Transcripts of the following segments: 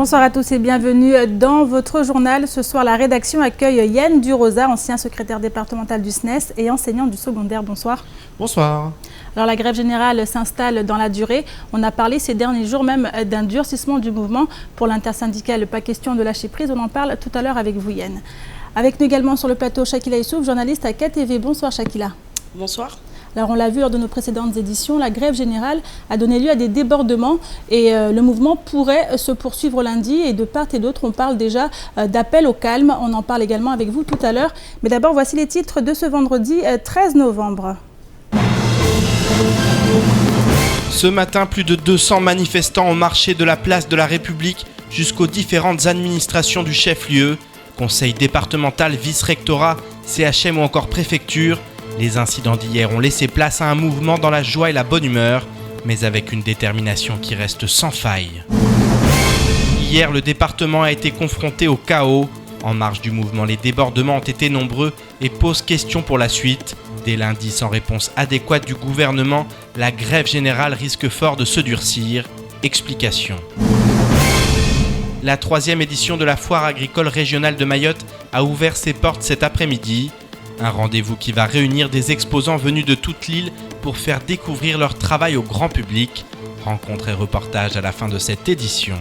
Bonsoir à tous et bienvenue dans votre journal. Ce soir, la rédaction accueille Yann Durosa, ancien secrétaire départemental du SNES et enseignant du secondaire. Bonsoir. Bonsoir. Alors la grève générale s'installe dans la durée. On a parlé ces derniers jours même d'un durcissement du mouvement pour l'intersyndicale. Pas question de lâcher prise, on en parle tout à l'heure avec vous Yann. Avec nous également sur le plateau Chakila Issouf, journaliste à KTV. Bonsoir Chakila. Bonsoir. Alors on l'a vu lors de nos précédentes éditions, la grève générale a donné lieu à des débordements et le mouvement pourrait se poursuivre lundi et de part et d'autre on parle déjà d'appel au calme. On en parle également avec vous tout à l'heure. Mais d'abord voici les titres de ce vendredi 13 novembre. Ce matin, plus de 200 manifestants ont marché de la place de la République jusqu'aux différentes administrations du chef-lieu, conseil départemental, vice-rectorat, CHM ou encore préfecture. Les incidents d'hier ont laissé place à un mouvement dans la joie et la bonne humeur, mais avec une détermination qui reste sans faille. Hier, le département a été confronté au chaos. En marge du mouvement, les débordements ont été nombreux et posent question pour la suite. Dès lundi, sans réponse adéquate du gouvernement, la grève générale risque fort de se durcir. Explication. La 3e édition de la foire agricole régionale de Mayotte a ouvert ses portes cet après-midi. Un rendez-vous qui va réunir des exposants venus de toute l'île pour faire découvrir leur travail au grand public. Rencontres et reportages à la fin de cette édition.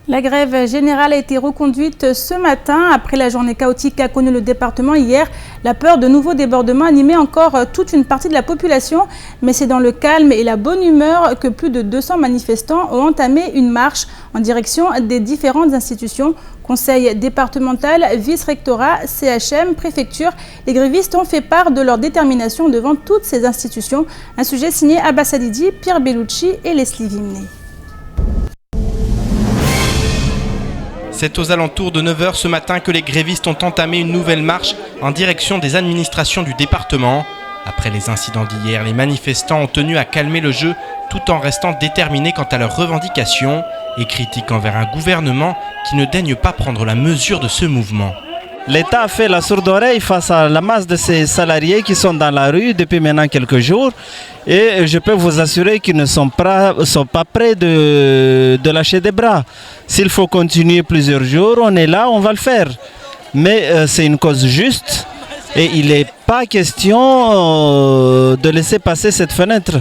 La grève générale a été reconduite ce matin. Après la journée chaotique qu'a connue le département hier, la peur de nouveaux débordements animait encore toute une partie de la population. Mais c'est dans le calme et la bonne humeur que plus de 200 manifestants ont entamé une marche en direction des différentes institutions. Conseil départemental, vice-rectorat, CHM, préfecture. Les grévistes ont fait part de leur détermination devant toutes ces institutions. Un sujet signé Abbas Alidi, Pierre Bellucci et Leslie Vimné. C'est aux alentours de 9h ce matin que les grévistes ont entamé une nouvelle marche en direction des administrations du département. Après les incidents d'hier, les manifestants ont tenu à calmer le jeu tout en restant déterminés quant à leurs revendications et critiquent envers un gouvernement qui ne daigne pas prendre la mesure de ce mouvement. L'État a fait la sourde oreille face à la masse de ces salariés qui sont dans la rue depuis maintenant quelques jours et je peux vous assurer qu'ils ne sont pas prêts de lâcher des bras. S'il faut continuer plusieurs jours, on est là, on va le faire. Mais c'est une cause juste et il n'est pas question de laisser passer cette fenêtre.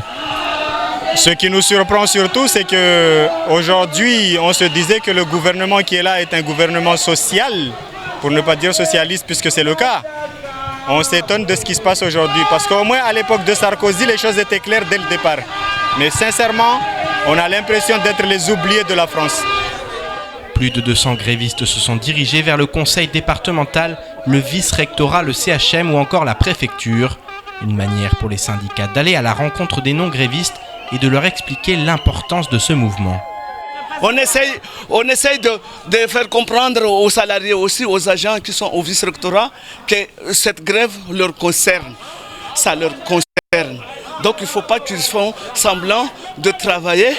Ce qui nous surprend surtout, c'est qu'aujourd'hui, on se disait que le gouvernement qui est là est un gouvernement social, pour ne pas dire socialiste, puisque c'est le cas. On s'étonne de ce qui se passe aujourd'hui, parce qu'au moins à l'époque de Sarkozy, les choses étaient claires dès le départ. Mais sincèrement, on a l'impression d'être les oubliés de la France. Plus de 200 grévistes se sont dirigés vers le conseil départemental, le vice-rectorat, le CHM ou encore la préfecture. Une manière pour les syndicats d'aller à la rencontre des non-grévistes et de leur expliquer l'importance de ce mouvement. On essaye de faire comprendre aux salariés aussi, aux agents qui sont au vice-rectorat, que cette grève leur concerne. Ça leur concerne. Donc il ne faut pas qu'ils font semblant de travailler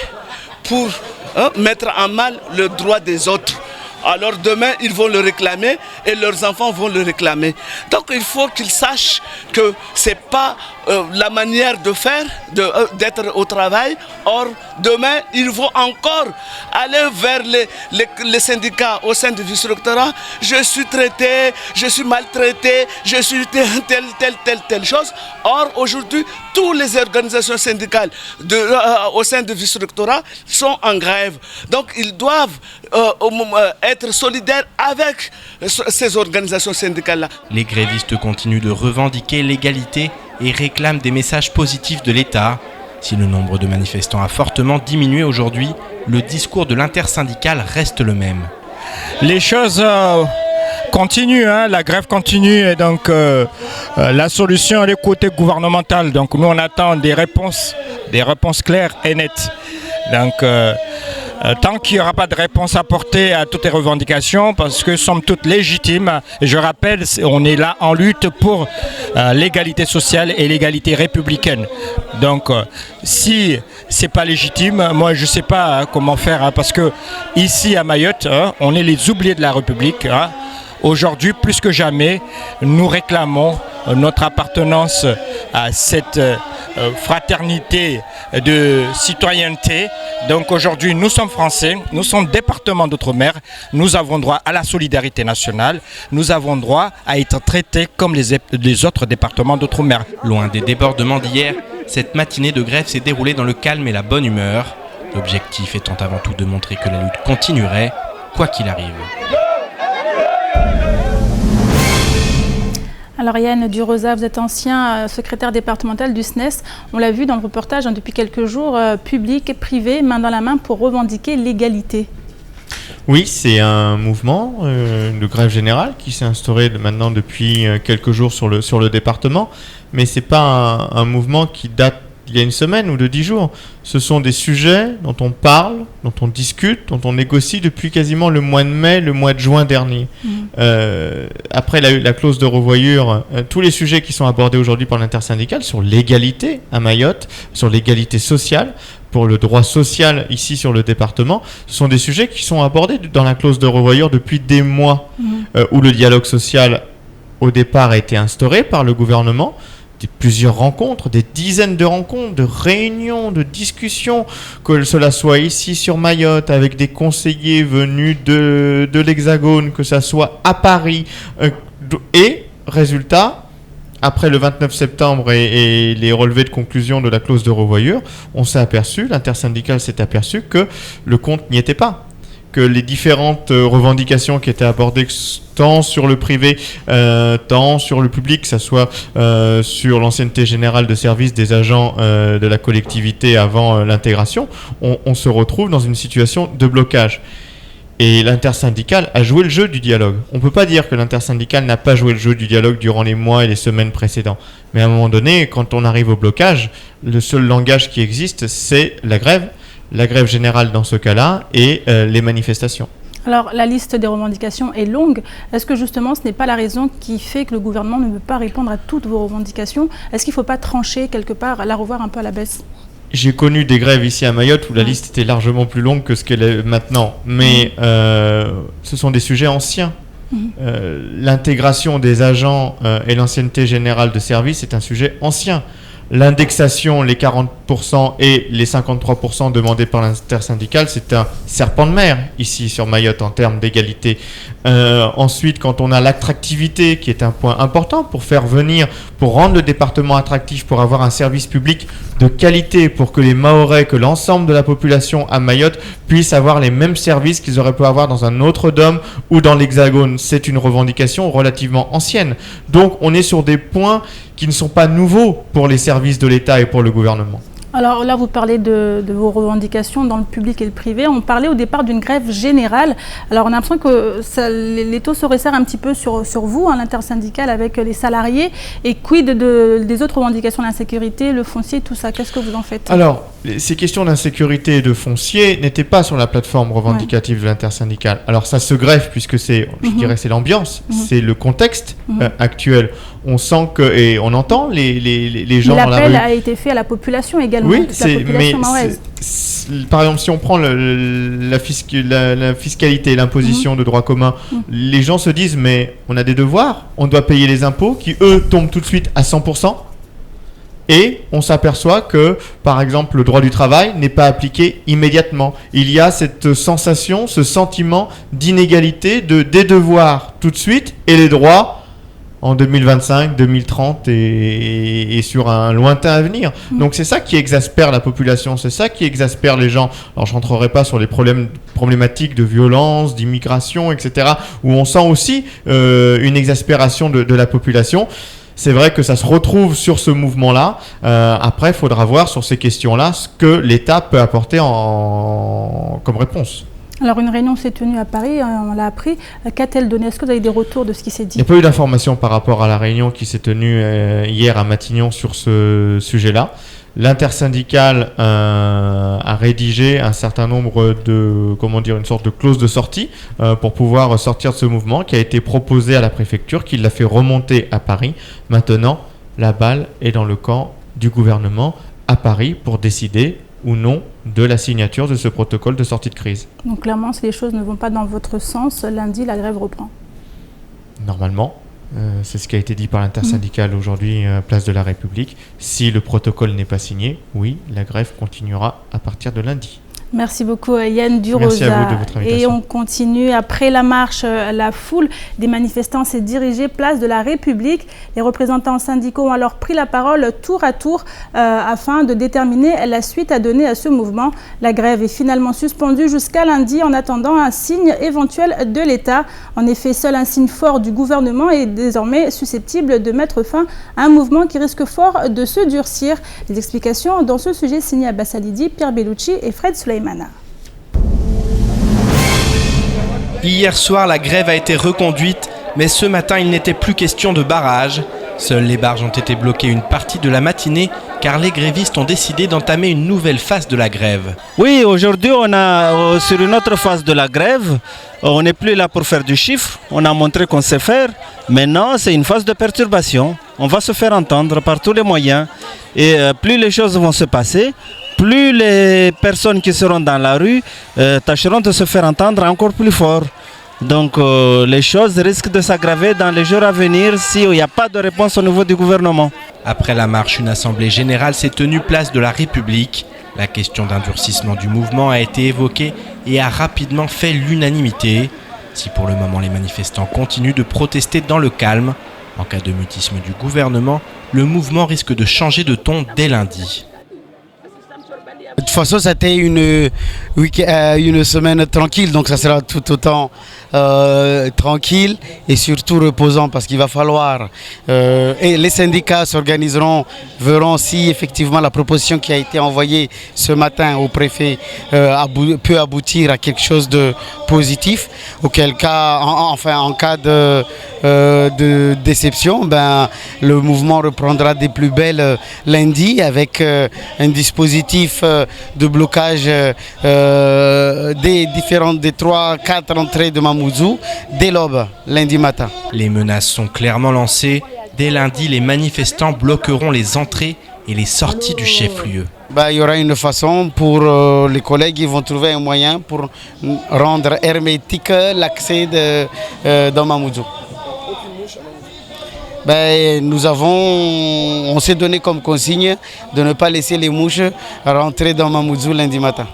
pour mettre en mal le droit des autres. Alors demain, ils vont le réclamer et leurs enfants vont le réclamer. Donc il faut qu'ils sachent que ce n'est pas la manière de faire, d'être au travail. Or, demain, ils vont encore aller vers les syndicats au sein du vice-rectorat. Je suis traité, je suis maltraité, je suis telle chose. Or, aujourd'hui, toutes les organisations syndicales au sein du vice-rectorat sont en grève. Donc, ils doivent être solidaires avec ces organisations syndicales-là. Les grévistes continuent de revendiquer l'égalité et réclament des messages positifs de l'État. Si le nombre de manifestants a fortement diminué aujourd'hui, le discours de l'intersyndicale reste le même. Les choses continuent, la grève continue et donc la solution est côté gouvernemental. Donc nous on attend des réponses claires et nettes. Donc tant qu'il n'y aura pas de réponse apportée à toutes les revendications, parce que somme toute légitimes, et je rappelle, on est là en lutte pour l'égalité sociale et l'égalité républicaine. Donc si c'est pas légitime, moi je ne sais pas comment faire, parce que ici à Mayotte, on est les oubliés de la République. Aujourd'hui, plus que jamais, nous réclamons notre appartenance à cette fraternité de citoyenneté. Donc aujourd'hui, nous sommes Français, nous sommes département d'outre-mer, nous avons droit à la solidarité nationale, nous avons droit à être traités comme les autres départements d'outre-mer. Loin des débordements d'hier, cette matinée de grève s'est déroulée dans le calme et la bonne humeur. L'objectif étant avant tout de montrer que la lutte continuerait, quoi qu'il arrive. Alors Yann Durosa, vous êtes ancien secrétaire départemental du SNES. On l'a vu dans le reportage depuis quelques jours, public et privé, main dans la main pour revendiquer l'égalité. Oui, c'est un mouvement de grève générale qui s'est instauré maintenant depuis quelques jours sur le département, mais ce n'est pas un mouvement qui date il y a une semaine ou de 10 jours. Ce sont des sujets dont on parle, dont on discute, dont on négocie depuis quasiment le mois de mai, le mois de juin dernier. Après la clause de revoyure, tous les sujets qui sont abordés aujourd'hui par l'intersyndicale sur l'égalité à Mayotte, sur l'égalité sociale, pour le droit social ici sur le département, ce sont des sujets qui sont abordés dans la clause de revoyure depuis des mois, où le dialogue social au départ a été instauré par le gouvernement. Plusieurs rencontres, des dizaines de rencontres, de réunions, de discussions, que cela soit ici sur Mayotte avec des conseillers venus de l'Hexagone, que ça soit à Paris. Et résultat, après le 29 septembre et les relevés de conclusion de la clause de revoyure, on s'est aperçu, l'intersyndicale s'est aperçu que le compte n'y était pas. Que les différentes revendications qui étaient abordées tant sur le privé, tant sur le public, que ce soit sur l'ancienneté générale de service des agents de la collectivité avant l'intégration, on se retrouve dans une situation de blocage. Et l'intersyndicale a joué le jeu du dialogue. On ne peut pas dire que l'intersyndicale n'a pas joué le jeu du dialogue durant les mois et les semaines précédents. Mais à un moment donné, quand on arrive au blocage, le seul langage qui existe, c'est la grève générale dans ce cas-là, et les manifestations. Alors, la liste des revendications est longue. Est-ce que justement, ce n'est pas la raison qui fait que le gouvernement ne veut pas répondre à toutes vos revendications? Est-ce qu'il ne faut pas trancher quelque part, la revoir un peu à la baisse? J'ai connu des grèves ici à Mayotte où la liste était largement plus longue que ce qu'elle est maintenant. Mais ce sont des sujets anciens. L'intégration des agents et l'ancienneté générale de service est un sujet ancien. L'indexation, les 40% et les 53% demandés par l'intersyndicale, c'est un serpent de mer ici sur Mayotte en termes d'égalité. Ensuite, quand on a l'attractivité, qui est un point important pour faire venir, pour rendre le département attractif, pour avoir un service public de qualité, pour que les Mahorais, que l'ensemble de la population à Mayotte puissent avoir les mêmes services qu'ils auraient pu avoir dans un autre dôme ou dans l'Hexagone. C'est une revendication relativement ancienne. Donc, on est sur des points qui ne sont pas nouveaux pour les services de l'État et pour le gouvernement. Alors là, vous parlez de vos revendications dans le public et le privé. On parlait au départ d'une grève générale. Alors on a l'impression que les taux se resserrent un petit peu sur vous, hein, l'intersyndicale, avec les salariés. Et quid des autres revendications, l'insécurité, le foncier, tout ça? Qu'est-ce que vous en faites? Alors, ces questions d'insécurité et de foncier n'étaient pas sur la plateforme revendicative de l'intersyndicale. Alors ça se greffe puisque c'est, je dirais, c'est l'ambiance, c'est le contexte actuel. On sent que, et on entend les gens dans la rue. L'appel a été fait à la population également. Oui, par exemple, si on prend la fiscalité, l'imposition de droit commun, les gens se disent, mais on a des devoirs, on doit payer les impôts qui, eux, tombent tout de suite à 100%. Et on s'aperçoit que, par exemple, le droit du travail n'est pas appliqué immédiatement. Il y a cette sensation, ce sentiment d'inégalité des devoirs tout de suite et les droits en 2025, 2030 et sur un lointain avenir. Donc c'est ça qui exaspère la population, c'est ça qui exaspère les gens. Alors je rentrerai pas sur les problématiques de violence, d'immigration, etc., où on sent aussi une exaspération de la population. C'est vrai que ça se retrouve sur ce mouvement-là. Après, il faudra voir sur ces questions-là ce que l'État peut apporter comme réponse. Alors une réunion s'est tenue à Paris, on l'a appris. Qu'a-t-elle donné? Est-ce que vous avez des retours de ce qui s'est dit? Il n'y a pas eu d'informations par rapport à la réunion qui s'est tenue hier à Matignon sur ce sujet-là. L'intersyndicale a rédigé un certain nombre de, une sorte de clause de sortie pour pouvoir sortir de ce mouvement qui a été proposé à la préfecture, qui l'a fait remonter à Paris. Maintenant, la balle est dans le camp du gouvernement à Paris pour décider ou non de la signature de ce protocole de sortie de crise. Donc clairement, si les choses ne vont pas dans votre sens, lundi, la grève reprend. Normalement. C'est ce qui a été dit par l'intersyndicale aujourd'hui à Place de la République. Si le protocole n'est pas signé, oui, la grève continuera à partir de lundi. Merci beaucoup Yann Durosa. Merci à vous de votre invitation. Et on continue. Après la marche, la foule des manifestants s'est dirigée place de la République. Les représentants syndicaux ont alors pris la parole tour à tour afin de déterminer la suite à donner à ce mouvement. La grève est finalement suspendue jusqu'à lundi en attendant un signe éventuel de l'État. En effet, seul un signe fort du gouvernement est désormais susceptible de mettre fin à un mouvement qui risque fort de se durcir. Les explications dans ce sujet signées Abbas Alidi, Pierre Bellucci et Fred Suleiman. Hier soir, la grève a été reconduite, mais ce matin, il n'était plus question de barrage. Seules les barges ont été bloquées une partie de la matinée, car les grévistes ont décidé d'entamer une nouvelle phase de la grève. Oui, aujourd'hui, on a sur une autre phase de la grève, on n'est plus là pour faire du chiffre, on a montré qu'on sait faire. Maintenant, c'est une phase de perturbation. On va se faire entendre par tous les moyens, et plus les choses vont se passer, plus les personnes qui seront dans la rue tâcheront de se faire entendre encore plus fort. Donc les choses risquent de s'aggraver dans les jours à venir s'il n'y a pas de réponse au niveau du gouvernement. Après la marche, une assemblée générale s'est tenue place de la République. La question d'un durcissement du mouvement a été évoquée et a rapidement fait l'unanimité. Si pour le moment les manifestants continuent de protester dans le calme, en cas de mutisme du gouvernement, le mouvement risque de changer de ton dès lundi. De toute façon, c'était une semaine tranquille, donc ça sera tout autant tranquille et surtout reposant parce qu'il va falloir, et les syndicats s'organiseront, verront si effectivement la proposition qui a été envoyée ce matin au préfet peut aboutir à quelque chose de positif, auquel cas, en cas de déception, le mouvement reprendra des plus belles lundi avec un dispositif de blocage des 3-4 entrées de Mamoudzou dès l'aube, lundi matin. Les menaces sont clairement lancées. Dès lundi, les manifestants bloqueront les entrées et les sorties du chef-lieu. Il y aura une façon pour les collègues, ils vont trouver un moyen pour rendre hermétique l'accès dans Mamoudzou. On s'est donné comme consigne de ne pas laisser les mouches rentrer dans Mamoudzou lundi matin.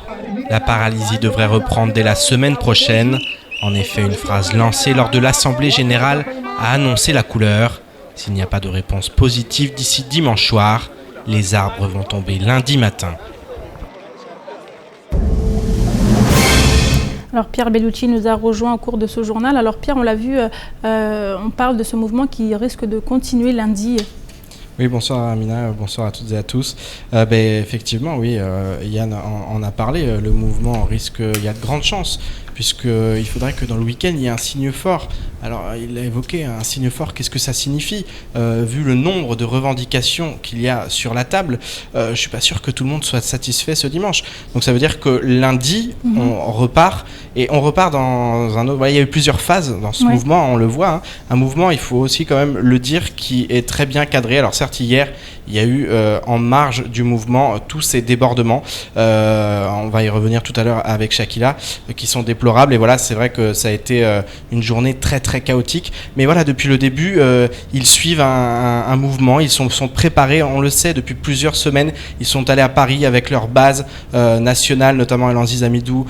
La paralysie devrait reprendre dès la semaine prochaine. En effet, une phrase lancée lors de l'Assemblée générale a annoncé la couleur. S'il n'y a pas de réponse positive d'ici dimanche soir, les arbres vont tomber lundi matin. Alors Pierre Bellucci nous a rejoint au cours de ce journal. Alors Pierre, on l'a vu, on parle de ce mouvement qui risque de continuer lundi. Oui, bonsoir Amina, bonsoir à toutes et à tous. Effectivement, oui, Yann en a parlé, le mouvement risque, il y a de grandes chances, puisqu'il faudrait que dans le week-end, il y ait un signe fort. Alors, il a évoqué un signe fort, qu'est-ce que ça signifie ? Vu le nombre de revendications qu'il y a sur la table, je ne suis pas sûr que tout le monde soit satisfait ce dimanche. Donc ça veut dire que lundi, on repart, et on repart dans un autre... il y a eu plusieurs phases dans ce mouvement, on le voit. Hein. Un mouvement, il faut aussi quand même le dire, qui est très bien cadré. Alors certes, hier, il y a eu en marge du mouvement tous ces débordements. On va y revenir tout à l'heure avec Shakila, qui sont déplorables. Et voilà, c'est vrai que ça a été une journée très chaotique. Mais voilà, depuis le début, ils suivent un mouvement. Ils sont préparés, on le sait, depuis plusieurs semaines. Ils sont allés à Paris avec leur base nationale, notamment Elanziz Amidou,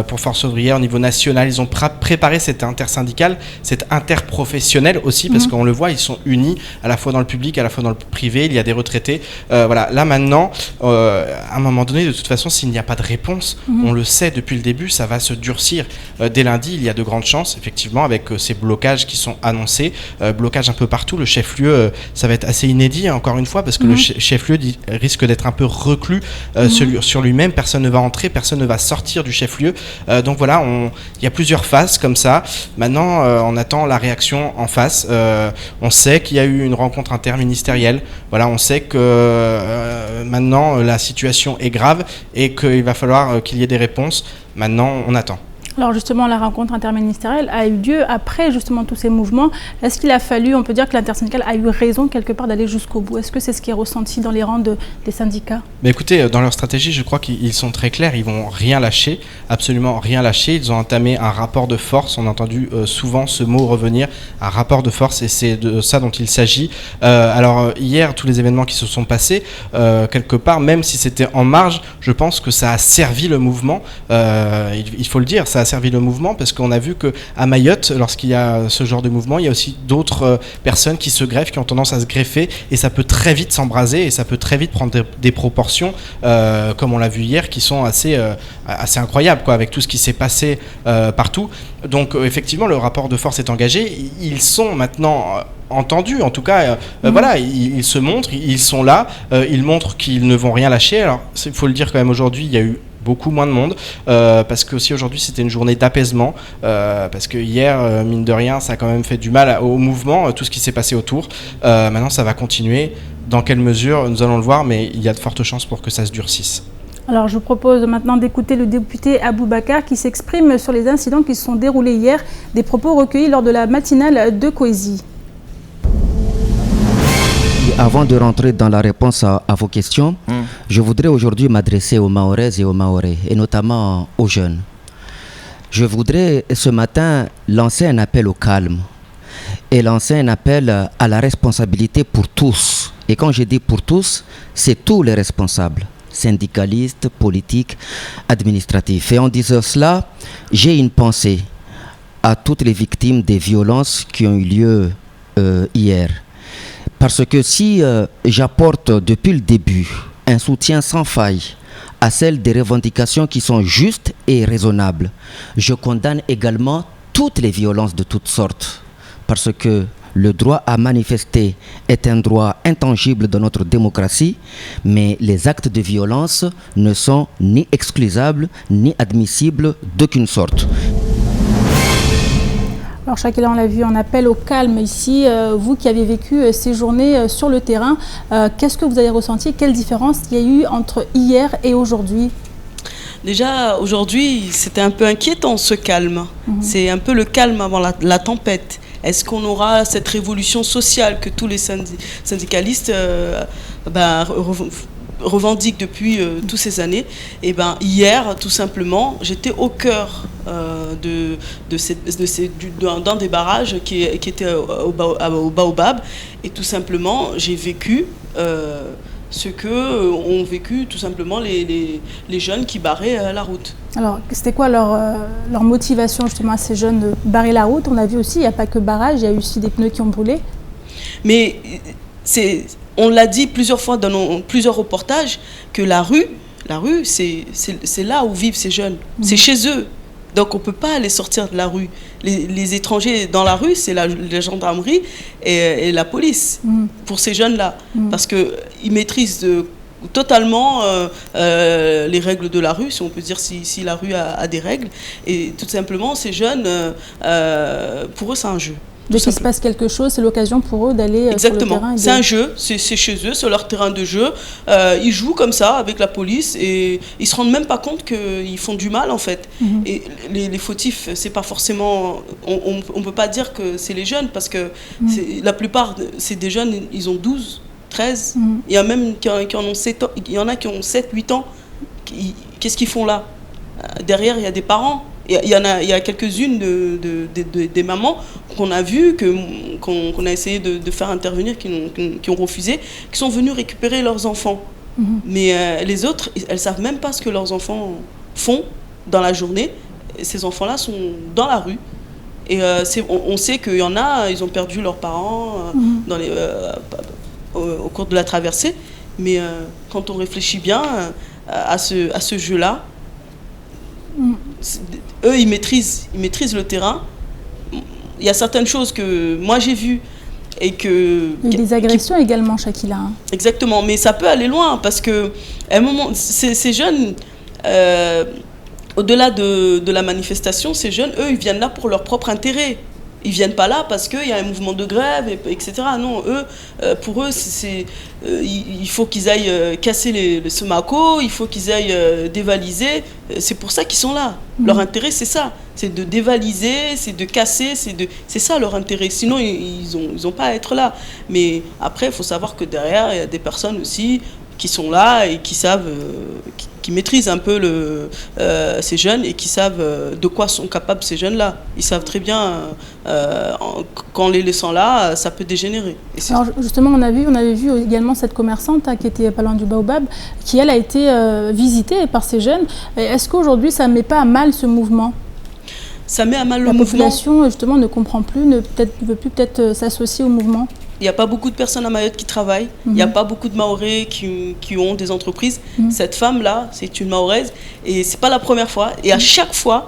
pour Force ouvrière au niveau national. Ils ont préparé cette intersyndicale, cette interprofessionnelle aussi, parce qu'on le voit, ils sont unis à la fois dans le public, à la fois dans le privé. Il y a des retraités. Voilà, là maintenant, à un moment donné, de toute façon, s'il n'y a pas de réponse, on le sait depuis le début, ça va se durcir. Dès lundi, il y a de grandes chances, effectivement, avec ces blocages qui sont annoncés, blocages un peu partout. Le chef-lieu, ça va être assez inédit, encore une fois, parce que le chef-lieu risque d'être un peu reclus sur lui-même. Personne ne va entrer, personne ne va sortir du chef-lieu. Donc voilà, il y a plusieurs phases comme ça. Maintenant, on attend la réaction en face. On sait qu'il y a eu une rencontre interministérielle. Voilà, on sait que maintenant la situation est grave et qu'il va falloir qu'il y ait des réponses. Maintenant, on attend. Alors justement, la rencontre interministérielle a eu lieu après justement tous ces mouvements. Est-ce qu'il a fallu, on peut dire que l'intersyndicale a eu raison quelque part d'aller jusqu'au bout? Est-ce que c'est ce qui est ressenti dans les rangs des syndicats? Mais écoutez, dans leur stratégie, je crois qu'ils sont très clairs, ils vont rien lâcher, absolument rien lâcher. Ils ont entamé un rapport de force, on a entendu souvent ce mot revenir, un rapport de force, et c'est de ça dont il s'agit. Alors hier, tous les événements qui se sont passés, quelque part, même si c'était en marge, je pense que ça a servi le mouvement, il faut le dire, ça a servi le mouvement, parce qu'on a vu qu'à Mayotte, lorsqu'il y a ce genre de mouvement, il y a aussi d'autres personnes qui se greffent, qui ont tendance à se greffer, et ça peut très vite s'embraser, et ça peut très vite prendre des proportions, comme on l'a vu hier, qui sont assez incroyables, quoi, avec tout ce qui s'est passé partout. Donc effectivement, le rapport de force est engagé, ils sont maintenant entendus, en tout cas, voilà, ils se montrent, ils sont là, ils montrent qu'ils ne vont rien lâcher. Alors, il faut le dire quand même, aujourd'hui, il y a eu beaucoup moins de monde, parce que aussi aujourd'hui c'était une journée d'apaisement, parce que hier, mine de rien, ça a quand même fait du mal au mouvement, tout ce qui s'est passé autour. Maintenant, ça va continuer. Dans quelle mesure, nous allons le voir, mais il y a de fortes chances pour que ça se durcisse. Alors je vous propose maintenant d'écouter le député Aboubacar qui s'exprime sur les incidents qui se sont déroulés hier, des propos recueillis lors de la matinale de Koezi. Avant de rentrer dans la réponse à vos questions, je voudrais aujourd'hui m'adresser aux Mahoraises et aux Mahorais, et notamment aux jeunes. Je voudrais ce matin lancer un appel au calme et lancer un appel à la responsabilité pour tous. Et quand je dis pour tous, c'est tous les responsables, syndicalistes, politiques, administratifs. Et en disant cela, j'ai une pensée à toutes les victimes des violences qui ont eu lieu hier. Parce que si j'apporte depuis le début un soutien sans faille à celles des revendications qui sont justes et raisonnables, je condamne également toutes les violences de toutes sortes. Parce que le droit à manifester est un droit intangible dans notre démocratie, mais les actes de violence ne sont ni excusables ni admissibles d'aucune sorte. Alors Chakila, on l'a vu, on appelle au calme ici. Vous qui avez vécu ces journées sur le terrain, qu'est-ce que vous avez ressenti? Quelle différence il y a eu entre hier et aujourd'hui? Déjà, aujourd'hui, c'était un peu inquiétant ce calme. C'est un peu le calme avant la tempête. Est-ce qu'on aura cette révolution sociale que tous les syndicalistes revendiquent depuis toutes ces années? Et ben hier, tout simplement, j'étais au cœur d'un des barrages qui était au Baobab, et tout simplement, j'ai vécu ce que ont vécu tout simplement les jeunes qui barraient la route. Alors, c'était quoi leur motivation justement à ces jeunes de barrer la route? On a vu aussi, il n'y a pas que barrage, il y a eu aussi des pneus qui ont brûlé. Mais on l'a dit plusieurs fois dans plusieurs reportages, que la rue, c'est là où vivent ces jeunes. C'est chez eux. Donc on ne peut pas les sortir de la rue. Les étrangers dans la rue, c'est la gendarmerie et la police pour ces jeunes-là. Parce qu'ils maîtrisent totalement les règles de la rue, si on peut dire, si la rue a des règles. Et tout simplement, ces jeunes, pour eux, c'est un jeu. Dès qu'il se passe quelque chose, c'est l'occasion pour eux d'aller sur le terrain. C'est un jeu, c'est chez eux, c'est leur terrain de jeu. Ils jouent comme ça avec la police et ils se rendent même pas compte qu'ils font du mal en fait. Et les fautifs, c'est pas forcément, on peut pas dire que c'est les jeunes, parce que la plupart c'est des jeunes, ils ont 12, 13. Il y a même qui en ont 7 ans, il y en a qui ont 7, 8 ans. Qu'est-ce qu'ils font là? Derrière, il y a des parents. Il y a quelques-unes des mamans qu'on a vues, qu'on a essayé de faire intervenir, qui ont refusé, qui sont venues récupérer leurs enfants. Mais les autres, elles ne savent même pas ce que leurs enfants font dans la journée. Et ces enfants-là sont dans la rue. Et on sait qu'il y en a, ils ont perdu leurs parents au cours de la traversée. Mais quand on réfléchit bien à ce jeu-là, eux, ils maîtrisent le terrain. Il y a certaines choses que moi j'ai vues et que... Il y a des agressions également, Chakila. Exactement, mais ça peut aller loin, parce que à un moment, ces jeunes, au-delà de la manifestation, ces jeunes, eux, ils viennent là pour leur propre intérêt. Ils viennent pas là parce qu'il y a un mouvement de grève, etc. Non, eux, pour eux, il faut qu'ils aillent casser le Semako, il faut qu'ils aillent dévaliser. C'est pour ça qu'ils sont là. Leur intérêt, c'est ça. C'est de dévaliser, c'est de casser, c'est ça leur intérêt. Sinon, ils ont pas à être là. Mais après, il faut savoir que derrière, il y a des personnes aussi qui sont là et qui savent, qui maîtrisent un peu ces jeunes et qui savent de quoi sont capables ces jeunes-là. Ils savent très bien qu'en les laissant là, ça peut dégénérer. Alors justement, on avait vu également cette commerçante qui était pas loin du Baobab, qui elle a été visitée par ces jeunes. Est-ce qu'aujourd'hui, ça ne met pas à mal ce mouvement ? Ça met à mal le mouvement. La population, justement, ne comprend plus, ne veut plus peut-être s'associer au mouvement. Il n'y a pas beaucoup de personnes à Mayotte qui travaillent. Il n'y a pas beaucoup de Mahorais qui ont des entreprises. Cette femme-là, c'est une Mahoraise. Et ce n'est pas la première fois. Et à chaque fois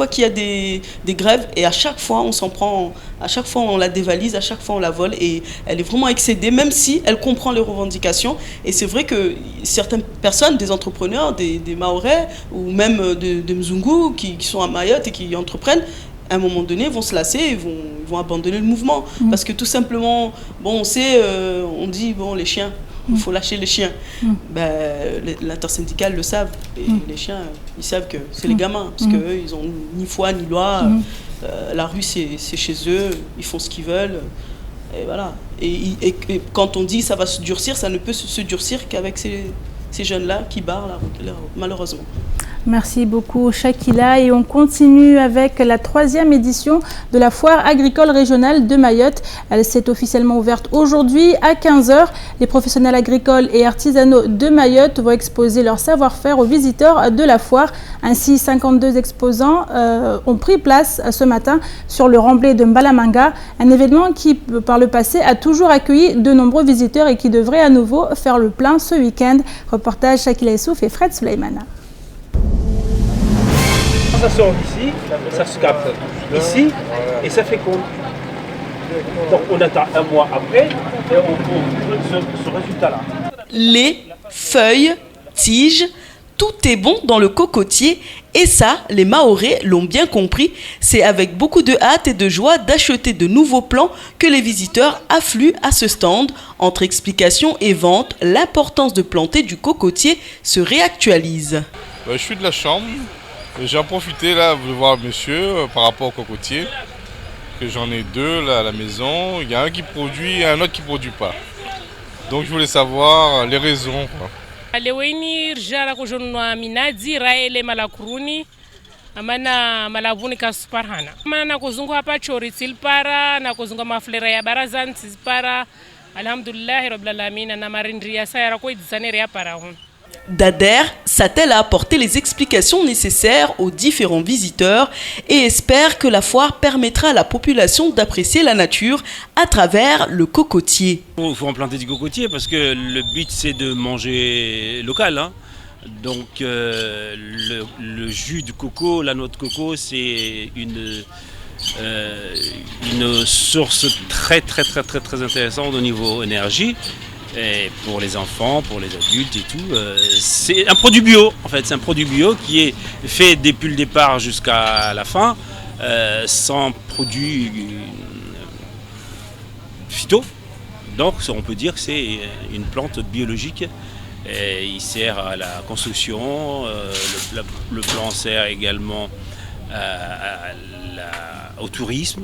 qu'il y a des grèves, et à chaque fois, on s'en prend... À chaque fois, on la dévalise, à chaque fois, on la vole. Et elle est vraiment excédée, même si elle comprend les revendications. Et c'est vrai que certaines personnes, des entrepreneurs, des Mahorais, ou même de Mzungu, qui sont à Mayotte et qui entreprennent, à un moment donné, vont se lasser et vont abandonner le mouvement. Parce que tout simplement, on sait, on dit, les chiens, il faut lâcher les chiens. L'intersyndicale le savent. Et les chiens, ils savent que c'est les gamins. Parce qu'eux, ils n'ont ni foi ni loi. La rue, c'est chez eux. Ils font ce qu'ils veulent. Et voilà. Et quand on dit ça va se durcir, ça ne peut se durcir qu'avec ces jeunes-là qui barrent la route, malheureusement. Merci beaucoup Shakila, et on continue avec la 3e édition de la foire agricole régionale de Mayotte. Elle s'est officiellement ouverte aujourd'hui à 15h. Les professionnels agricoles et artisanaux de Mayotte vont exposer leur savoir-faire aux visiteurs de la foire. Ainsi, 52 exposants ont pris place ce matin sur le remblai de Mbalamanga, un événement qui, par le passé, a toujours accueilli de nombreux visiteurs et qui devrait à nouveau faire le plein ce week-end. Reportage Shakila Essouf et Fred Souleymana. Ça sort d'ici, ça se capte ici et ça féconde. Donc on attend un mois après et on trouve ce résultat-là. Les feuilles, tiges, tout est bon dans le cocotier. Et ça, les Mahorais l'ont bien compris. C'est avec beaucoup de hâte et de joie d'acheter de nouveaux plants que les visiteurs affluent à ce stand. Entre explications et ventes, l'importance de planter du cocotier se réactualise. Je suis de la chambre. J'ai en profité là de voir monsieur par rapport au cocotier, que j'en ai 2 là à la maison. Il y a un qui produit et un autre qui ne produit pas. Donc je voulais savoir les raisons. amana malavuni kasuparhana mana kuzungu hapa chori tilpara na kuzungu maflera ya barazan tilpara alhamdulillah rabbil alamin na marindria sayara ko idzanere ya para hon. Dader s'attelle à apporter les explications nécessaires aux différents visiteurs et espère que la foire permettra à la population d'apprécier la nature à travers le cocotier. Il faut en planter du cocotier parce que le but c'est de manger local. Hein. Donc le jus de coco, la noix de coco, c'est une source très intéressante au niveau énergie. Et pour les enfants, pour les adultes et tout, c'est un produit bio en fait, c'est un produit bio qui est fait depuis le départ jusqu'à la fin, sans produits phyto. Donc on peut dire que c'est une plante biologique. Et il sert à la construction, le plant sert également au tourisme.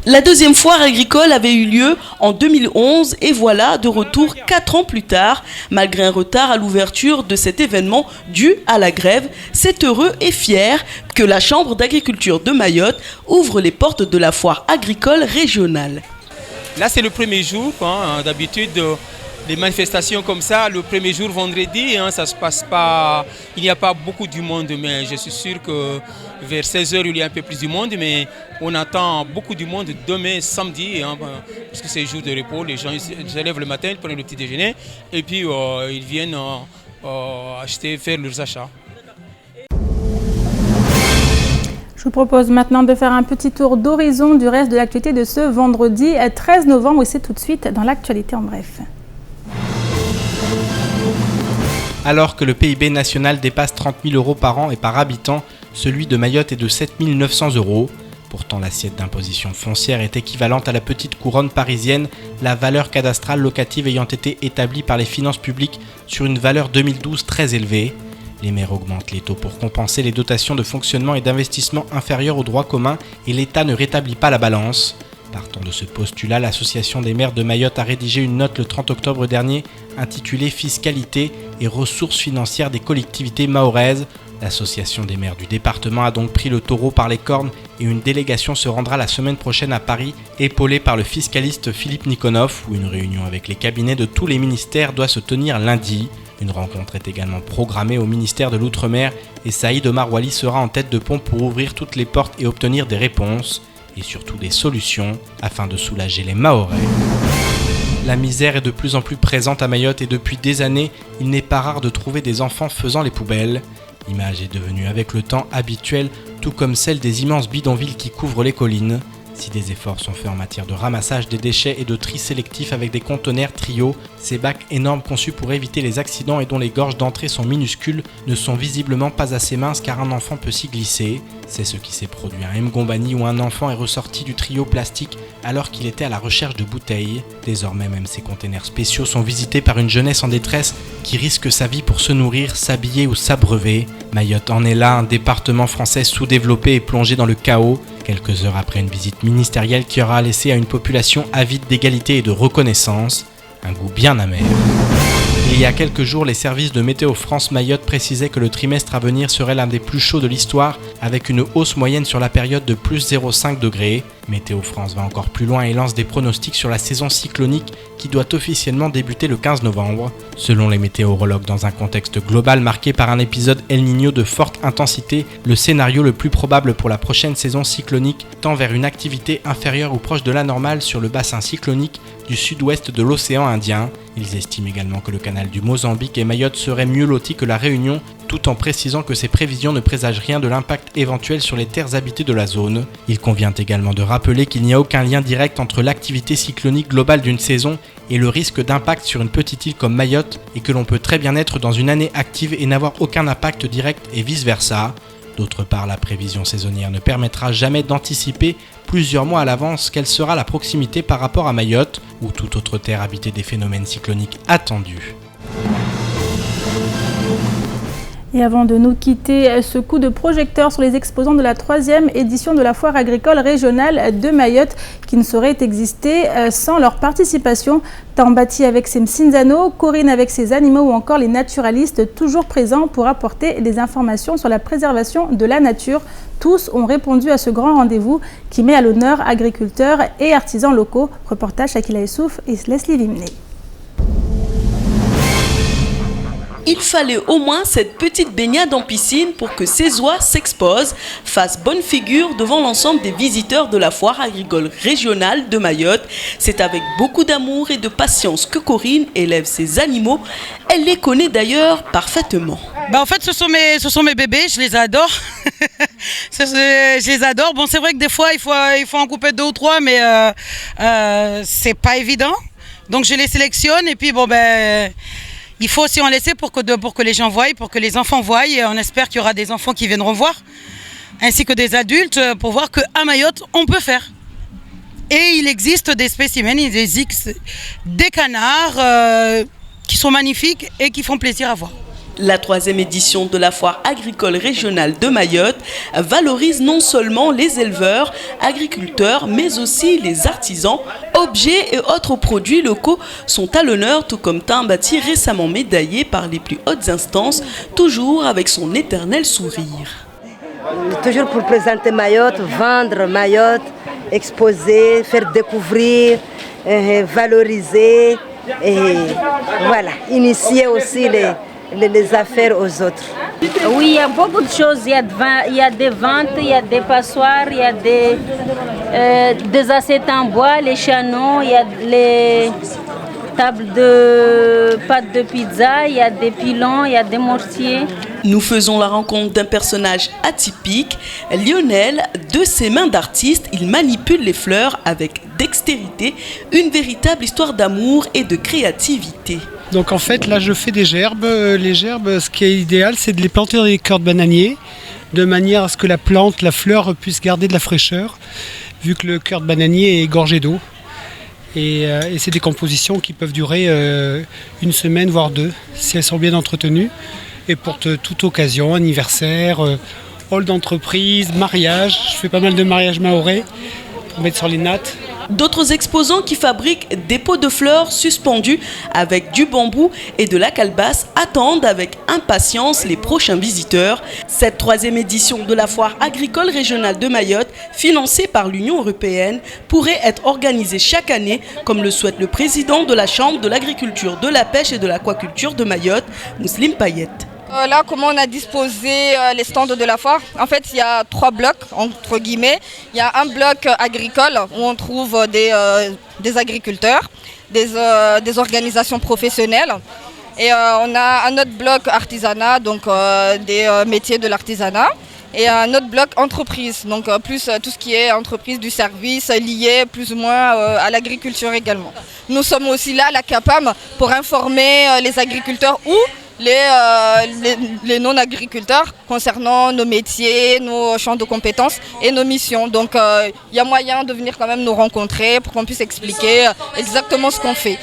La deuxième foire agricole avait eu lieu en 2011 et voilà de retour 4 ans plus tard. Malgré un retard à l'ouverture de cet événement dû à la grève, c'est heureux et fier que la Chambre d'agriculture de Mayotte ouvre les portes de la foire agricole régionale. Là c'est le premier jour, hein, d'habitude les manifestations comme ça, le premier jour vendredi, hein, ça se passe pas, il n'y a pas beaucoup du monde, mais je suis sûr que vers 16h il y a un peu plus du monde, mais on attend beaucoup du monde demain samedi, hein, parce que c'est jour de repos, les gens ils se lèvent le matin, ils prennent le petit déjeuner et puis ils viennent acheter, faire leurs achats. Je vous propose maintenant de faire un petit tour d'horizon du reste de l'actualité de ce vendredi 13 novembre et c'est tout de suite dans l'actualité en bref. Alors que le PIB national dépasse 30 000 € par an et par habitant, celui de Mayotte est de 7 900 €. Pourtant, l'assiette d'imposition foncière est équivalente à la petite couronne parisienne, la valeur cadastrale locative ayant été établie par les finances publiques sur une valeur 2012 très élevée. Les maires augmentent les taux pour compenser les dotations de fonctionnement et d'investissement inférieures au droit commun et l'État ne rétablit pas la balance. Partant de ce postulat, l'Association des maires de Mayotte a rédigé une note le 30 octobre dernier intitulée « Fiscalité et ressources financières des collectivités mahoraises ». L'association des maires du département a donc pris le taureau par les cornes et une délégation se rendra la semaine prochaine à Paris, épaulée par le fiscaliste Philippe Nikonov, où une réunion avec les cabinets de tous les ministères doit se tenir lundi. Une rencontre est également programmée au ministère de l'Outre-mer et Saïd Omar Wali sera en tête de pont pour ouvrir toutes les portes et obtenir des réponses, et surtout des solutions, afin de soulager les Mahorais. La misère est de plus en plus présente à Mayotte et depuis des années, il n'est pas rare de trouver des enfants faisant les poubelles. L'image est devenue avec le temps habituelle, tout comme celle des immenses bidonvilles qui couvrent les collines. Si des efforts sont faits en matière de ramassage des déchets et de tri sélectif avec des conteneurs trio, ces bacs énormes conçus pour éviter les accidents et dont les gorges d'entrée sont minuscules ne sont visiblement pas assez minces car un enfant peut s'y glisser. C'est ce qui s'est produit à Mgombani où un enfant est ressorti du trio plastique alors qu'il était à la recherche de bouteilles. Désormais même ces containers spéciaux sont visités par une jeunesse en détresse qui risque sa vie pour se nourrir, s'habiller ou s'abreuver. Mayotte en est là, un département français sous-développé et plongé dans le chaos. Quelques heures après une visite ministérielle qui aura laissé à une population avide d'égalité et de reconnaissance un goût bien amer. Il y a quelques jours, les services de Météo France Mayotte précisaient que le trimestre à venir serait l'un des plus chauds de l'histoire, avec une hausse moyenne sur la période de plus 0,5 degrés. Météo France va encore plus loin et lance des pronostics sur la saison cyclonique qui doit officiellement débuter le 15 novembre. Selon les météorologues, dans un contexte global marqué par un épisode El Niño de forte intensité, le scénario le plus probable pour la prochaine saison cyclonique tend vers une activité inférieure ou proche de la normale sur le bassin cyclonique du sud-ouest de l'océan Indien. Ils estiment également que le canal du Mozambique et Mayotte seraient mieux lotis que la Réunion, tout en précisant que ces prévisions ne présagent rien de l'impact éventuel sur les terres habitées de la zone. Il convient également de rappeler qu'il n'y a aucun lien direct entre l'activité cyclonique globale d'une saison et le risque d'impact sur une petite île comme Mayotte, et que l'on peut très bien être dans une année active et n'avoir aucun impact direct et vice-versa. D'autre part, la prévision saisonnière ne permettra jamais d'anticiper plusieurs mois à l'avance quelle sera la proximité par rapport à Mayotte ou toute autre terre habitée des phénomènes cycloniques attendus. Et avant de nous quitter, ce coup de projecteur sur les exposants de la 3e édition de la foire agricole régionale de Mayotte qui ne saurait exister sans leur participation. Tambati avec ses Msinzano, Corinne avec ses animaux ou encore les naturalistes toujours présents pour apporter des informations sur la préservation de la nature. Tous ont répondu à ce grand rendez-vous qui met à l'honneur agriculteurs et artisans locaux. Reportage Shakila Essouf et Leslie Vimney. Il fallait au moins cette petite baignade en piscine pour que ces oies s'exposent, fassent bonne figure devant l'ensemble des visiteurs de la foire agricole régionale de Mayotte. C'est avec beaucoup d'amour et de patience que Corinne élève ses animaux. Elle les connaît d'ailleurs parfaitement. En fait, ce sont mes bébés, je les adore. Je les adore. Bon, c'est vrai que des fois, il faut en couper 2 ou 3, mais c'est pas évident. Donc, je les sélectionne et puis, il faut aussi en laisser pour que les gens voient, pour que les enfants voient. Et on espère qu'il y aura des enfants qui viendront voir, ainsi que des adultes, pour voir qu'à Mayotte, on peut faire. Et il existe des spécimens, il existe des canards qui sont magnifiques et qui font plaisir à voir. La 3e édition de la foire agricole régionale de Mayotte valorise non seulement les éleveurs, agriculteurs, mais aussi les artisans. Objets et autres produits locaux sont à l'honneur, tout comme Tambati récemment médaillé par les plus hautes instances, toujours avec son éternel sourire. Toujours pour présenter Mayotte, vendre Mayotte, exposer, faire découvrir, valoriser et voilà, initier aussi les affaires aux autres. Oui, il y a beaucoup de choses. Il y a des ventes, il y a des passoires, il y a des assiettes en bois, les chanons, il y a les tables de pâtes de pizza, il y a des pilons, il y a des mortiers. Nous faisons la rencontre d'un personnage atypique. Lionel, de ses mains d'artiste, il manipule les fleurs avec dextérité, une véritable histoire d'amour et de créativité. Donc en fait là je fais des gerbes. Les gerbes, ce qui est idéal c'est de les planter dans des cœurs de bananier. de manière à ce que la plante, la fleur puisse garder de la fraîcheur, vu que le cœur de bananier est gorgé d'eau. Et c'est des compositions qui peuvent durer une semaine, voire 2, si elles sont bien entretenues. Et pour toute occasion, anniversaire, hall d'entreprise, mariage. Je fais pas mal de mariages mahorais pour mettre sur les nattes. D'autres exposants qui fabriquent des pots de fleurs suspendus avec du bambou et de la calebasse attendent avec impatience les prochains visiteurs. Cette 3e édition de la foire agricole régionale de Mayotte, financée par l'Union européenne, pourrait être organisée chaque année, comme le souhaite le président de la Chambre de l'agriculture, de la pêche et de l'aquaculture de Mayotte, Mouslim Payet. Là, comment on a disposé les stands de la foire? En fait, il y a 3 blocs, entre guillemets. Il y a un bloc agricole où on trouve des agriculteurs, des organisations professionnelles. Et on a un autre bloc artisanat, donc des métiers de l'artisanat. Et un autre bloc entreprise, donc plus tout ce qui est entreprise du service lié plus ou moins à l'agriculture également. Nous sommes aussi là, la CAPAM, pour informer les agriculteurs ou les non-agriculteurs concernant nos métiers, nos champs de compétences et nos missions. Donc il y a moyen de venir quand même nous rencontrer pour qu'on puisse expliquer exactement ce qu'on fait.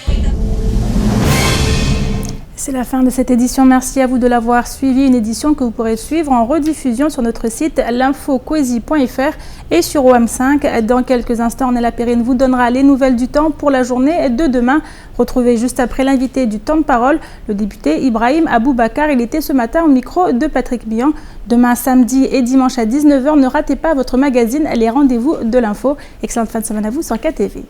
C'est la fin de cette édition. Merci à vous de l'avoir suivi. Une édition que vous pourrez suivre en rediffusion sur notre site l'infocoesie.fr et sur OM5. Dans quelques instants, Nella Perrine vous donnera les nouvelles du temps pour la journée de demain. Retrouvez juste après l'invité du temps de parole, le député Ibrahim Aboubakar. Il était ce matin au micro de Patrick Bihan. Demain, samedi et dimanche à 19h, ne ratez pas votre magazine Les Rendez-vous de l'info. Excellente fin de semaine à vous sur KTV.